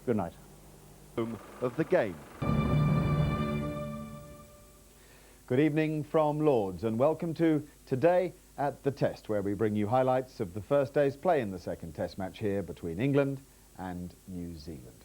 Good night. Of the game. Good evening from Lords and welcome to Today at the Test, where we bring you highlights of the first day's play in the second Test match here between England and New Zealand.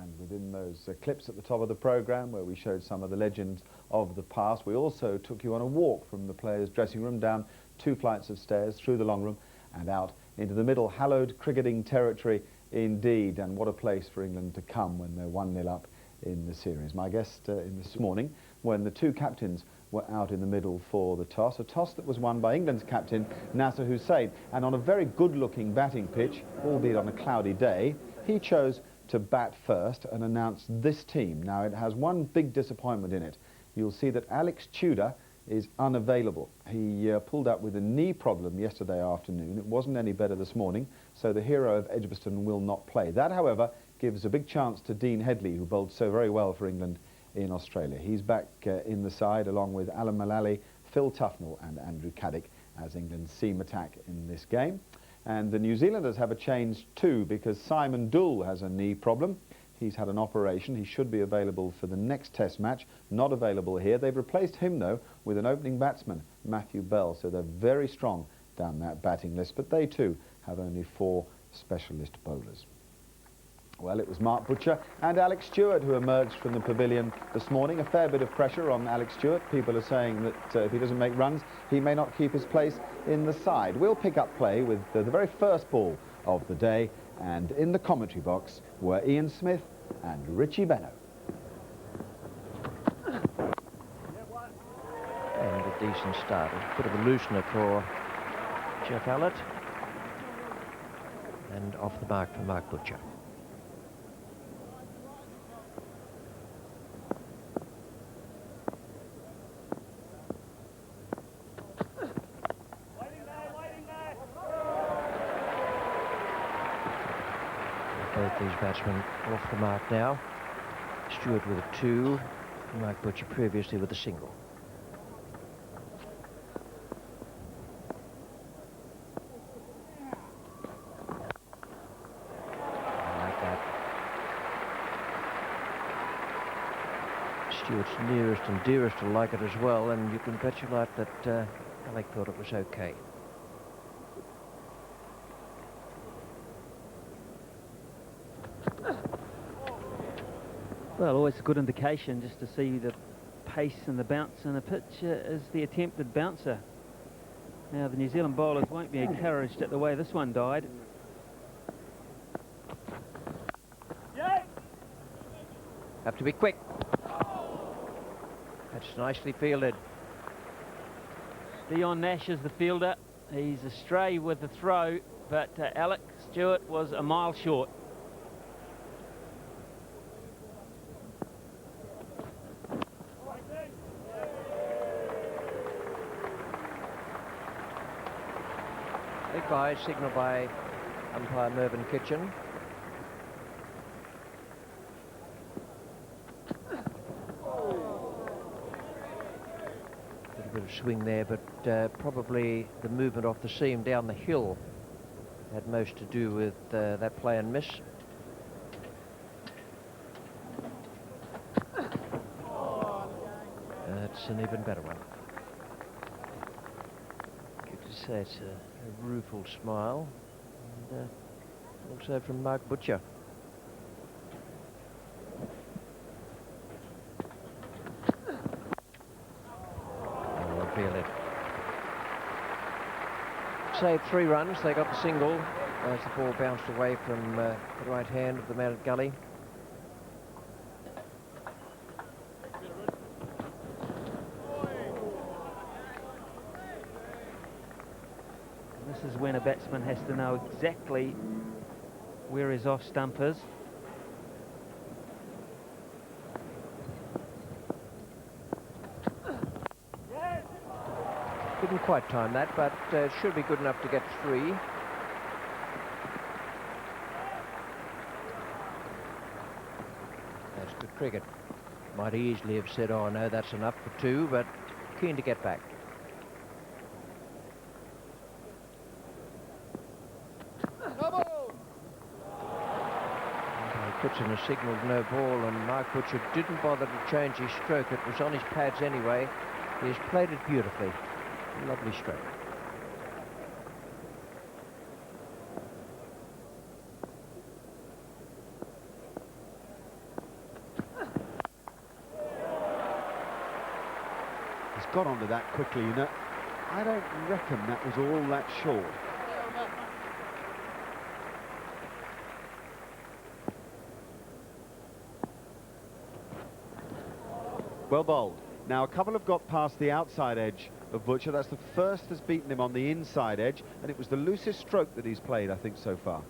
And within those clips at the top of the programme where we showed some of the legends of the past, we also took you on a walk from the players' dressing room down 2 flights of stairs through the long room and out into the middle, hallowed cricketing territory indeed. And what a place for England to come when they're 1-0 up in the series. My guest in this morning, when the 2 captains were out in the middle for the toss, a toss that was won by England's captain Nasser Hussain, and on a very good-looking batting pitch, albeit on a cloudy day, he chose to bat first and announce this team. Now, it has one big disappointment in it. You'll see that Alex Tudor is unavailable. He pulled up with a knee problem yesterday afternoon. It wasn't any better this morning, so the hero of Edgbaston will not play. That, however, gives a big chance to Dean Headley, who bowled so very well for England in Australia. He's back in the side along with Alan Mullally, Phil Tufnell and Andrew Caddick as England's seam attack in this game. And the New Zealanders have a change too, because Simon Doull has a knee problem. He's had an operation. He should be available for the next Test match. Not available here. They've replaced him, though, with an opening batsman, Matthew Bell. So they're very strong down that batting list. But they, too, have only 4 specialist bowlers. Well, it was Mark Butcher and Alex Stewart who emerged from the pavilion this morning. A fair bit of pressure on Alex Stewart. People are saying that if he doesn't make runs, he may not keep his place in the side. We'll pick up play with the very first ball of the day. And in the commentary box were Ian Smith and Richie Benno. And a decent start. A bit of a loosener for Jeff Allett. And off the mark for Mark Butcher. Both these batsmen off the mark now. Stewart with a 2, Mark Butcher previously with a single. I like that. Stewart's nearest and dearest will like it as well, and you can bet your life that Alec thought it was okay. Well, always a good indication just to see the pace and the bounce in the pitch as the attempted bouncer. Now the New Zealand bowlers won't be encouraged at the way this one died. Have to be quick. That's nicely fielded. DION Nash is the fielder. He's astray with the throw, but Alex Stewart was a mile short. Bye, signal by umpire Mervyn Kitchen. A bit of swing there, but probably the movement off the seam down the hill had most to do with that play and miss. That's an even better one. Good to say it's a rueful smile, and also from Mark Butcher. Oh, feel it. Saved 3 runs. They got the single as the ball bounced away from the right hand of the man at gully. This is when a batsman has to know exactly where his off stump is. Didn't quite time that, but should be good enough to get 3. That's good cricket. Might easily have said, oh no, that's enough for 2, but keen to get back. puts in a signal of no ball, and Mark Butcher didn't bother to change his stroke. It was on his pads anyway. He has played it beautifully. Lovely stroke. He's got onto that quickly, you know. I don't reckon that was all that short. Well bowled. Now a couple have got past the outside edge of Butcher. That's the first that's beaten him on the inside edge, and it was the loosest stroke that he's played, I think, so far.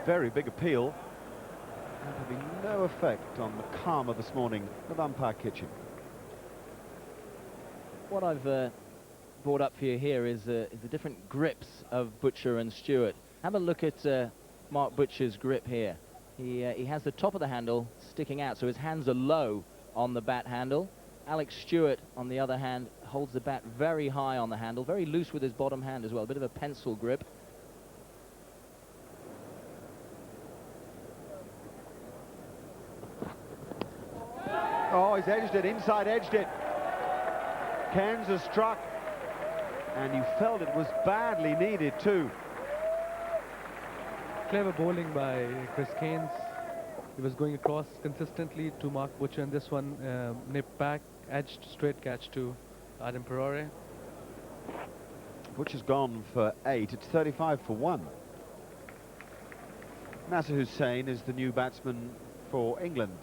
Very big appeal, and having no effect on the calm of this morning of umpire Kitchen. What I've brought up for you here is the different grips of Butcher and Stewart. Have a look at Mark Butcher's grip here. He has the top of the handle sticking out, so his hands are low on the bat handle. Alex Stewart, on the other hand, holds the bat very high on the handle, very loose with his bottom hand as well, a bit of a pencil grip. Oh, he's edged it, inside edged it. CAIRNS has struck, and you felt it was badly needed too. Clever bowling by Chris CAIRNS. He was going across consistently to Mark Butcher, and this one nipped back, edged straight catch to Adam Perore. Butcher's gone for 8. It's 35 for 1. Nasser Hussain is the new batsman for England.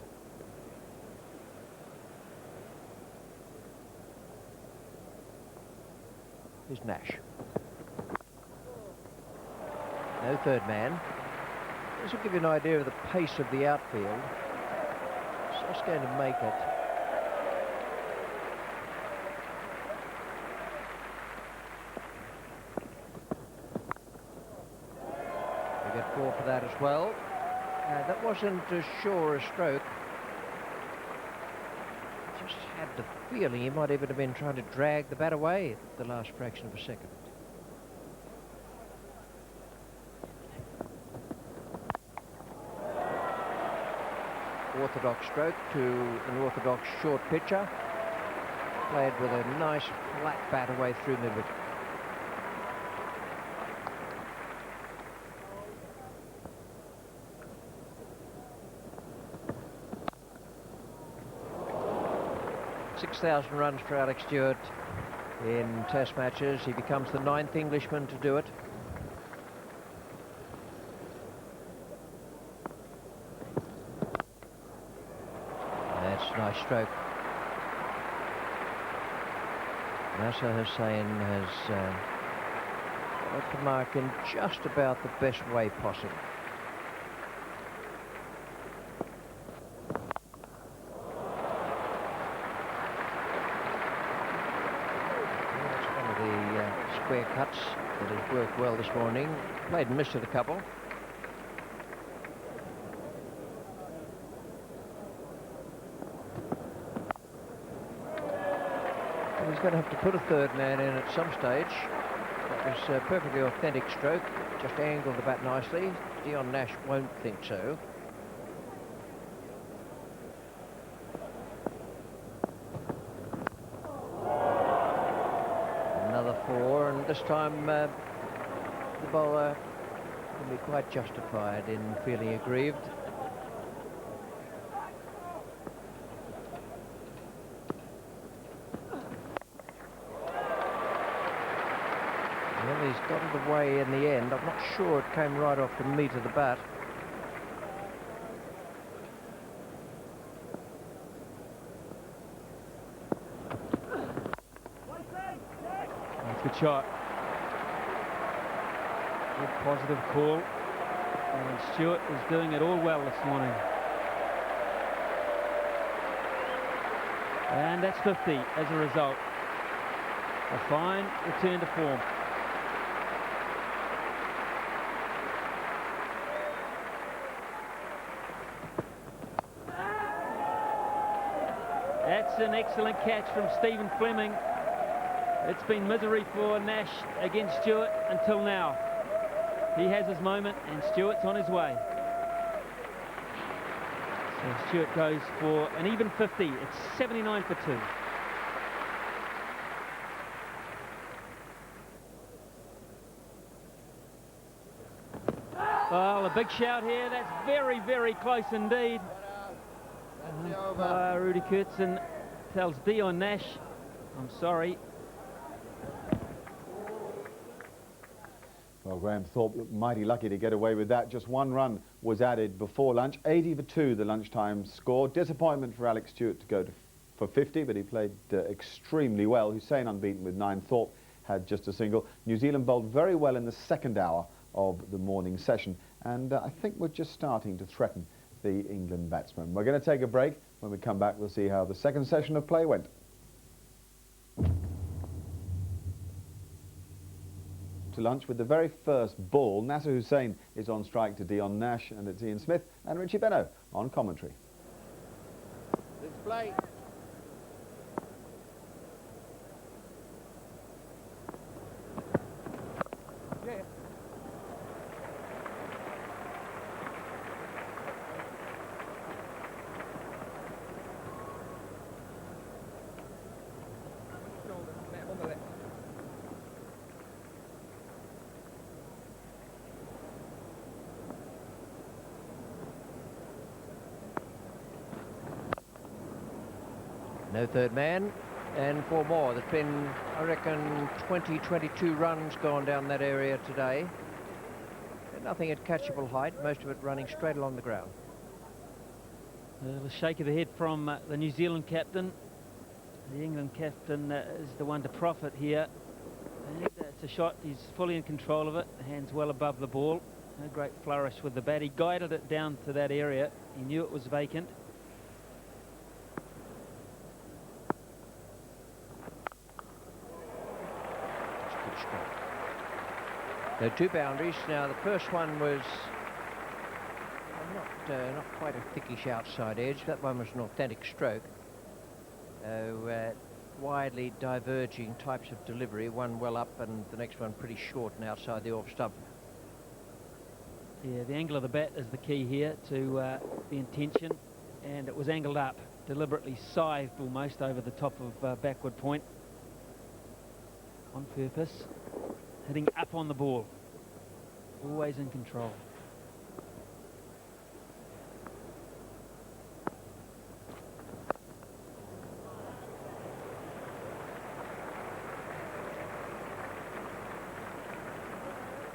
Here's Nash. No third man. This will give you an idea of the pace of the outfield. It's just going to make it. We get 4 for that as well. That wasn't as sure a stroke. Just had the feeling he might even have been trying to drag the bat away at the last fraction of a second. Orthodox stroke to an orthodox short pitcher. Played with a nice flat bat away through mid-wicket. .6,000 runs for Alex Stewart in Test matches. He becomes the 9th Englishman to do it. That's a nice stroke. Nasser Hussain has got the mark in just about the best way possible. That's one of the square cuts that has worked well this morning. Played and missed with a couple. He's going to have to put a third man in at some stage. That was a perfectly authentic stroke, just angled the bat nicely. DION Nash won't think so. Another 4, and this time the bowler can be quite justified in feeling aggrieved. Well, he's got it away in the end. I'm not sure it came right off the meat of the bat. That's a good shot. Good positive call. And Stewart is doing it all well this morning. And that's 50 as a result. A fine return to form. That's an excellent catch from Stephen Fleming. It's been misery for Nash against Stewart until now. He has his moment and Stewart's on his way. So Stewart goes for an even 50. It's 79 for 2. Well, a big shout here. That's very, very close indeed. Rudy Kurtzen tells Dion Nash, I'm sorry. Well, Graham Thorpe looked mighty lucky to get away with that. Just one run was added before lunch. 80 for 2, the lunchtime score. Disappointment for Alex Stewart to go for 50, but he played extremely well. Hussein unbeaten with 9. Thorpe had just a single. New Zealand bowled very well in the second hour of the morning session, and I think we're just starting to threaten the England batsmen. We're going to take a break. When we come back, we'll see how the second session of play went. To lunch with the very first ball. Nasser Hussain is on strike to Dion Nash, and it's Ian Smith and Richie Benno on commentary. Let's play. Yeah. No third man, and 4 more. There's been, I reckon, 20, 22 runs gone down that area today. Nothing at catchable height, most of it running straight along the ground. The shake of the head from the New Zealand captain. The England captain is the one to profit here. And it's a shot, he's fully in control of it, hands well above the ball. A great flourish with the bat. He guided it down to that area. He knew it was vacant. So 2 boundaries. Now the first one was not quite a thickish outside edge. That one was an authentic stroke. Widely diverging types of delivery. One well up and the next one pretty short and outside the off stump. Yeah, the angle of the bat is the key here to the intention, and it was angled up, deliberately scythed almost over the top of backward point on purpose. Hitting up on the ball, always in control.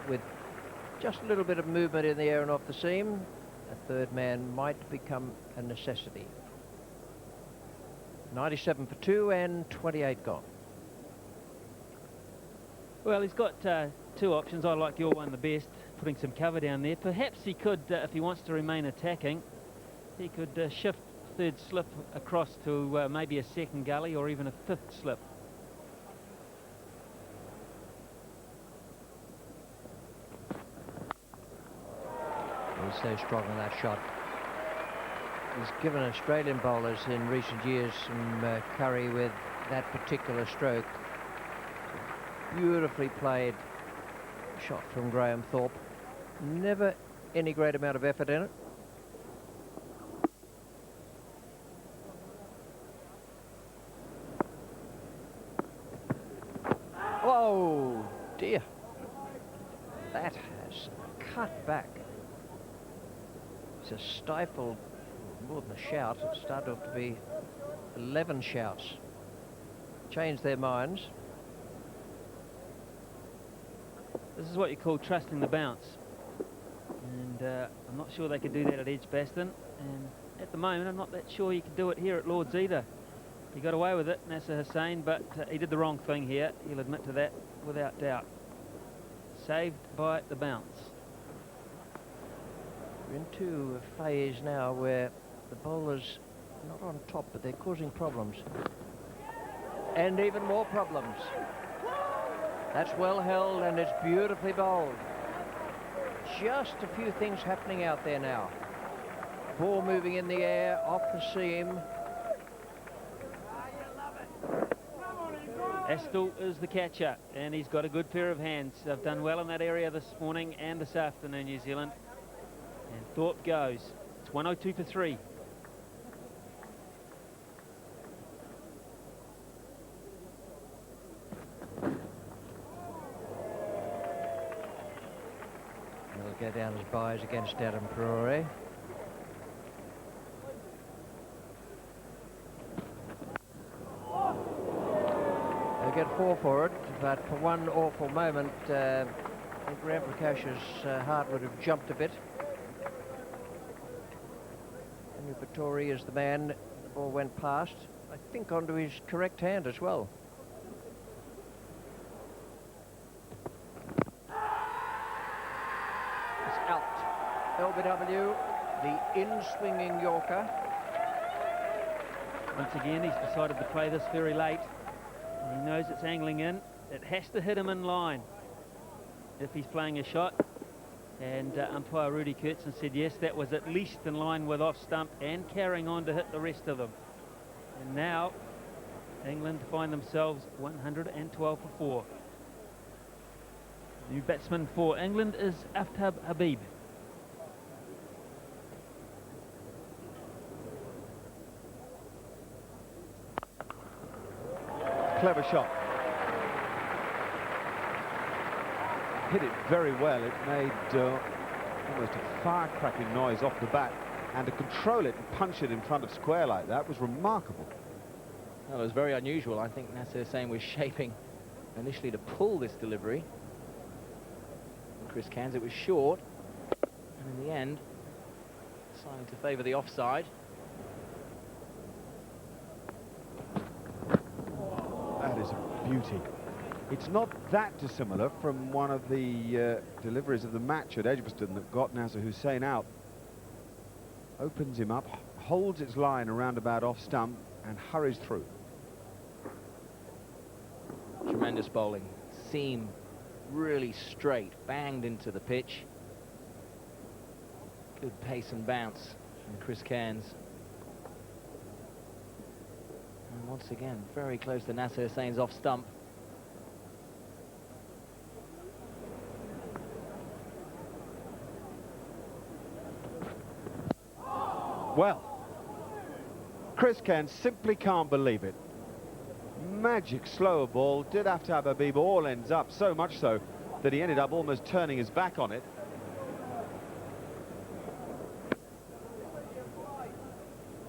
With just a little bit of movement in the air and off the seam, a third man might become a necessity. 97 for 2 and 28 gone. Well, he's got 2 options. I like your one the best, putting some cover down there. Perhaps he could, if he wants to remain attacking, he could shift third slip across to maybe a second gully or even a 5th slip. He's so strong on that shot. He's given Australian bowlers in recent years some curry with that particular stroke. Beautifully played shot from Graham Thorpe. Never any great amount of effort in it. Oh dear. That has cut back. It's a stifled, more than a shout. It started off to be 11 shouts. Changed their minds. This is what you call trusting the bounce. And I'm not sure they could do that at Edgbaston. And at the moment, I'm not that sure you could do it here at Lord's either. He got away with it, Nasser Hussain, but he did the wrong thing here. He'll admit to that without doubt. Saved by the bounce. We're into a phase now where the bowlers are not on top, but they're causing problems. And even more problems. That's well held and it's beautifully bowled. Just a few things happening out there now. Ball moving in the air, off the seam. Astle is the catcher, and he's got a good pair of hands. They've done well in that area this morning and this afternoon, New Zealand. And Thorpe goes. It's 102 for 3. He'll go down as buys against Adam Perore. They'll get 4 for it, but for one awful moment, I think Graham Prakash's heart would have jumped a bit. Henry Vettori is the man. The ball went past, I think, onto his correct hand as well. It's out. LBW, the in-swinging Yorker. Once again, he's decided to play this very late. He knows it's angling in. It has to hit him in line if he's playing a shot. And umpire Rudy Kurtzen said yes, that was at least in line with off stump and carrying on to hit the rest of them. And now England find themselves 112 for 4. New batsman for England is Aftab Habib. Clever shot. Hit it very well. It made almost a fire-cracking noise off the bat, and to control it and punch it in front of square like that was remarkable. Well, it was very unusual. I think Nasser Hussain was shaping initially to pull this delivery. And Chris Cairns, it was short, and in the end, deciding to favour the offside. That is a beauty. It's not that dissimilar from one of the deliveries of the match at Edgbaston that got Nasser Hussain out. Opens him up, holds its line around about off stump, and hurries through. Tremendous bowling. Seam really straight, banged into the pitch. Good pace and bounce from Chris Cairns. And once again, very close to Nasser Hussain's off stump. Well, Chris Cairns simply can't believe it. Magic slower ball, did have to have Habib all ends up, so much so that he ended up almost turning his back on it.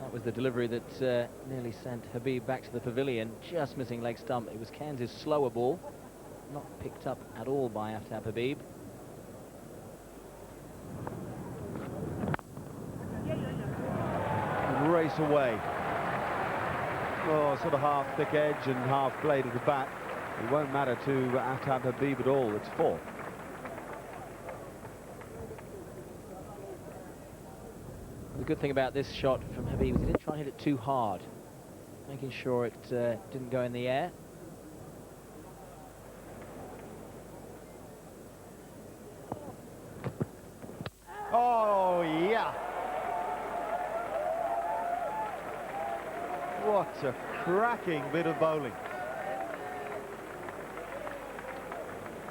That was the delivery that nearly sent Habib back to the pavilion, just missing leg stump. It was Cairns' slower ball, not picked up at all by Aftab Habib. Race away. Oh, sort of half thick edge and half blade of the bat. It won't matter to Aftab Habib at all. It's 4. The good thing about this shot from Habib is he didn't try and hit it too hard, making sure it didn't go in the air. Oh, yeah. What a cracking bit of bowling.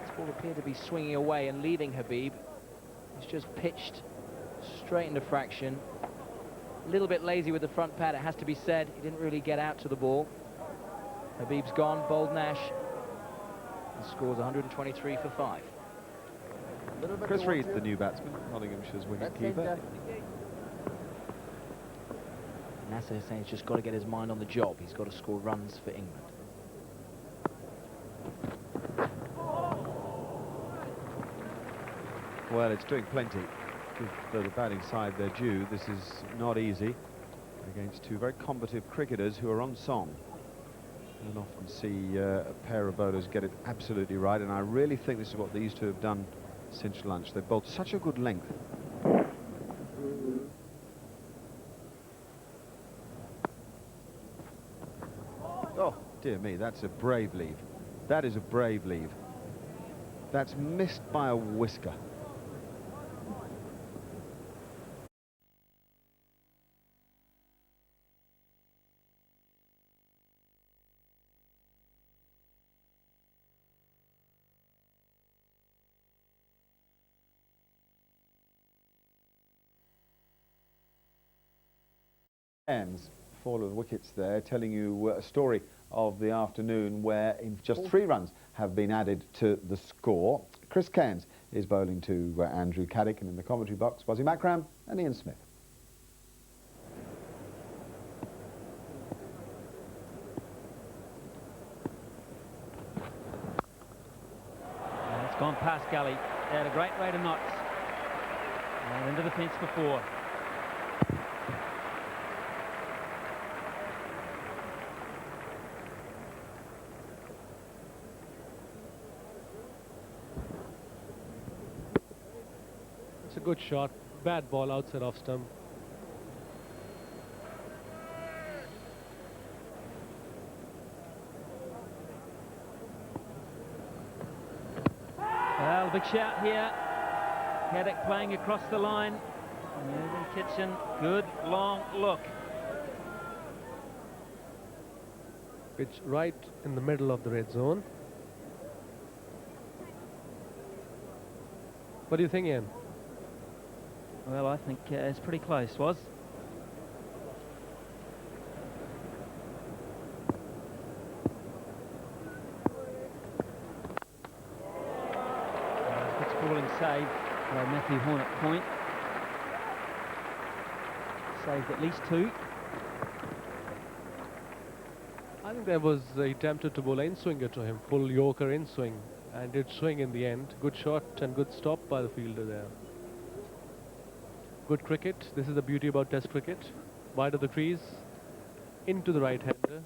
This ball appeared to be swinging away and leaving Habib. It's just pitched straight into fraction. A little bit lazy with the front pad, it has to be said. He didn't really get out to the ball. Habib's gone, bowled Nash, and scores 123 for 5. Chris Reed's the new batsman, Nottinghamshire's wicket-keeper. Nasser Hussain's just got to get his mind on the job. He's got to score runs for England. Well, it's doing plenty. Give the batting side their due. This is not easy against two very combative cricketers who are on song. And often see a pair of bowlers get it absolutely right, and I really think this is what these two have done since lunch. They've bowled such a good length. Oh, dear me, that's a brave leave. That is a brave leave. That's missed by a whisker. CAIRNS, fallen wickets there, telling you a story of the afternoon where in just 3 runs have been added to the score. Chris CAIRNS is bowling to Andrew Caddick, and in the commentary box, Wazzy Makram and Ian Smith. It's gone past gully. They had a great rate of knots. And into the fence for 4. It's a good shot. Bad ball outside off stump. Well, big shout here. Caddick playing across the line. Moving Kitchen. Good long look. Pitch right in the middle of the red zone. What do you think, Ian? Well, I think it's pretty close, was. Good sprawling save by Matthew Horn at point. Saved at least 2. I think there was he attempted to bowl in swinger to him, full Yorker in swing, and did swing in the end. Good shot and good stop by the fielder there. Good cricket. This is the beauty about Test cricket. Wide of the crease, into the right-hander.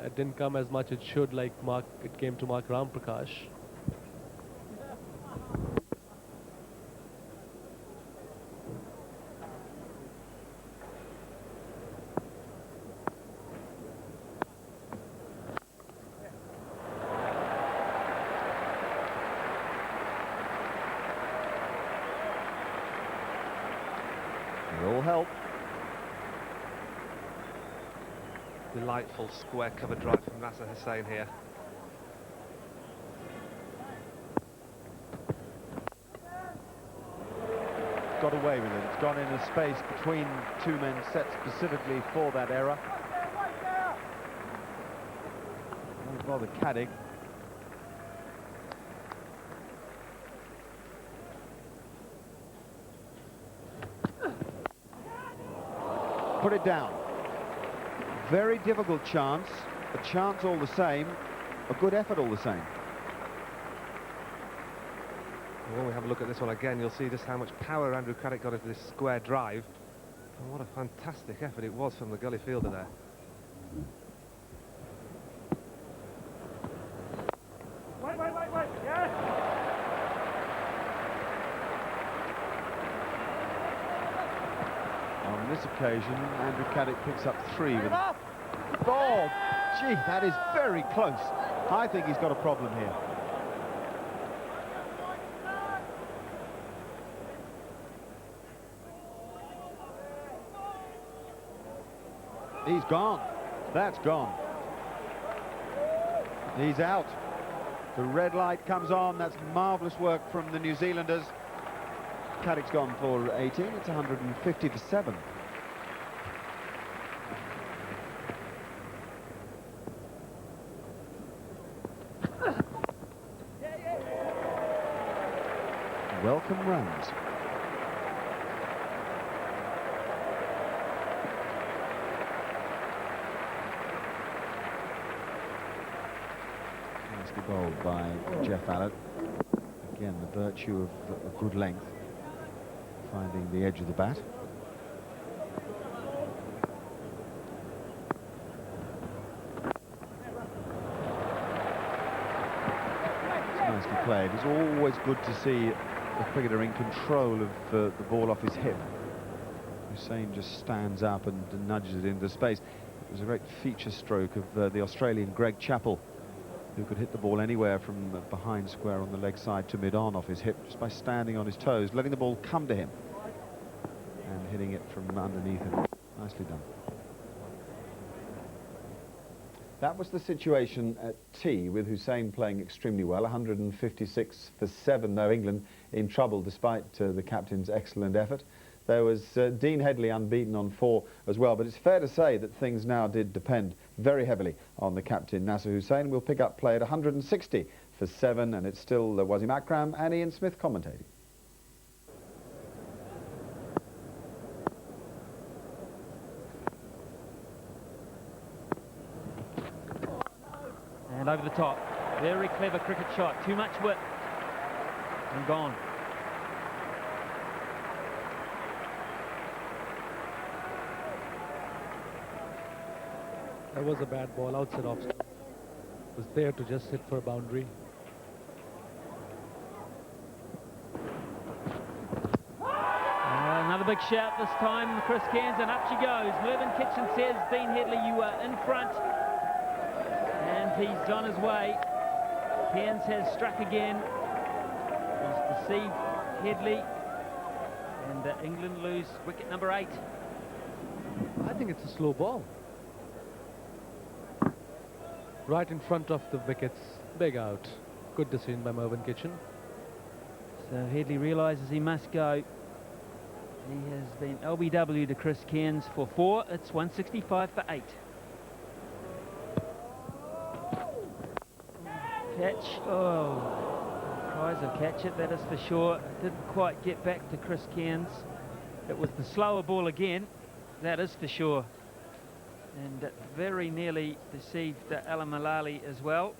It didn't come as much as it should, like it came to Mark Ramprakash. It all help. Delightful square cover drive from Nasser Hussain here. Got away with it. It's gone in a space between 2 men set specifically for that error. Don't bother Caddick. Put it down. Very difficult chance. A chance all the same. A good effort all the same. When we have a look at this one again, you'll see just how much power Andrew Caddick got into this square drive. And what a fantastic effort it was from the gully fielder there. On this occasion, Andrew Caddick picks up 3 with... Oh, gee, that is very close. I think he's got a problem here. He's gone. That's gone. He's out. The red light comes on. That's marvellous work from the New Zealanders. Caddick's gone for 18. It's 150 for 7. Welcome runs. Nicely bowled by Jeff Allett. Again, the virtue of a good length, finding the edge of the bat. It's nicely played. It's always good to see a cricketer in control of the ball off his hip. Hussain just stands up and nudges it into space. It was a great feature stroke of the Australian Greg Chappell, who could hit the ball anywhere from behind square on the leg side to mid-on off his hip just by standing on his toes, letting the ball come to him and hitting it from underneath him. Nicely done. That was the situation at tea, with Hussain playing extremely well. 156 for 7, though England in trouble despite the captain's excellent effort. There was Dean Headley unbeaten on 4 as well, but it's fair to say that things now did depend very heavily on the captain, Nasser Hussain. We'll pick up play at 160 for 7, and it's still Wasim Akram and Ian Smith commentating. And over the top. Very clever cricket shot. Too much whip. And gone. That was a bad ball outside off. Was there to just hit for a boundary. Another big shout this time, Chris Cairns, and up she goes. Mervyn Kitchen says, Dean Headley, you are in front. And he's on his way. Cairns has struck again. He's deceived Headley. And England lose wicket number 8. I think it's a slow ball. Right in front of the wickets. Big out. Good decision by Mervyn Kitchen. So Headley realises he must go. He has been LBW to Chris Cairns for 4. It's 165 for 8. Catch. Oh, tries to catch it, that is for sure. Didn't quite get back to Chris Cairns. It was the slower ball again, that is for sure. And very nearly deceived Alam Malali as well.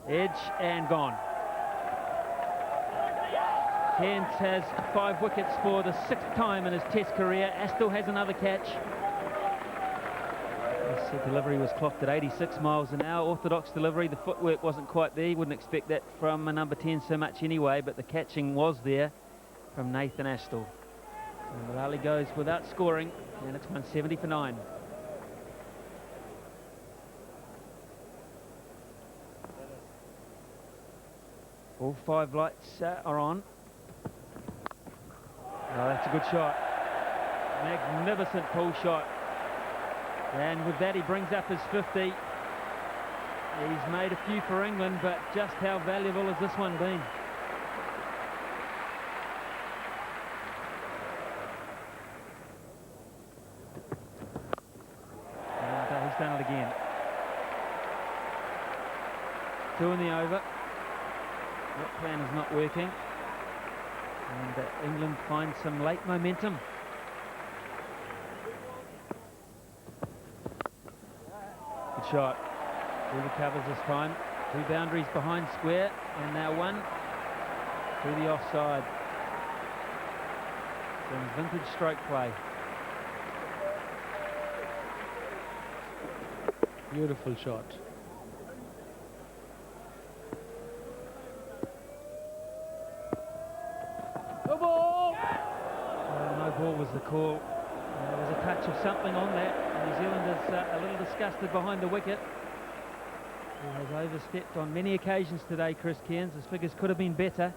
Edge and gone. Cairns has 5 wickets for the 6th time in his Test career. Astle has another catch. This delivery was clocked at 86 miles an hour. Orthodox delivery, the footwork wasn't quite there. You wouldn't expect that from a number 10 so much anyway, but the catching was there from Nathan Astle. And Malali goes without scoring, and it's 170 for 9. All 5 lights are on. Oh, that's a good shot. Magnificent pull shot. And with that, he brings up his 50. He's made a few for England, but just how valuable has this one been? And he's done it again. 2 in the over. That plan is not working. And England finds some late momentum. Good shot. He recovers this time. 2 boundaries behind square, and now 1 through the offside. Some vintage stroke play. Beautiful shot. No ball! No ball was the call. There was a touch of something on that. New Zealand is a little disgusted behind the wicket. He has overstepped on many occasions today, Chris Cairns. His figures could have been better.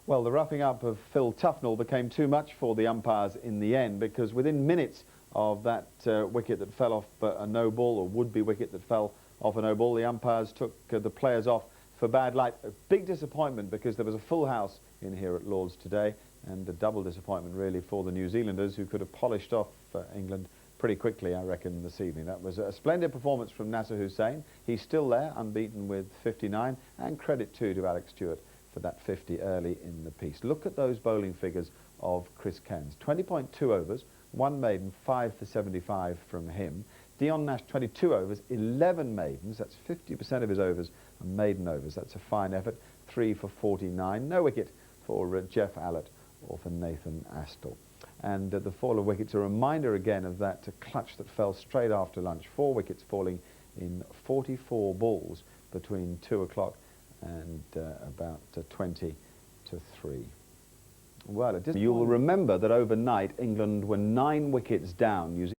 Well, the roughing up of Phil Tufnell became too much for the umpires in the end, because within minutes of that wicket that fell off a no ball, or would-be wicket that fell off a no ball, the umpires took the players off for bad light. A big disappointment, because there was a full house in here at Lord's today, and a double disappointment really for the New Zealanders, who could have polished off England pretty quickly, I reckon, this evening. That was a splendid performance from Nasser Hussain. He's still there, unbeaten with 59, and credit too to Alex Stewart for that 50 early in the piece. Look at those bowling figures of Chris Cairns. 20.2 overs, 1 maiden, 5 for 75 from him. DION Nash, 22 overs, 11 maidens. That's 50% of his overs are maiden overs. That's a fine effort. 3 for 49. No wicket for Jeff Allott or for Nathan Astle. And the fall of wickets, a reminder again of that clutch that fell straight after lunch. 4 wickets falling in 44 balls between 2 o'clock and about 20 to 3. Well, you will remember that overnight England were 9 wickets down.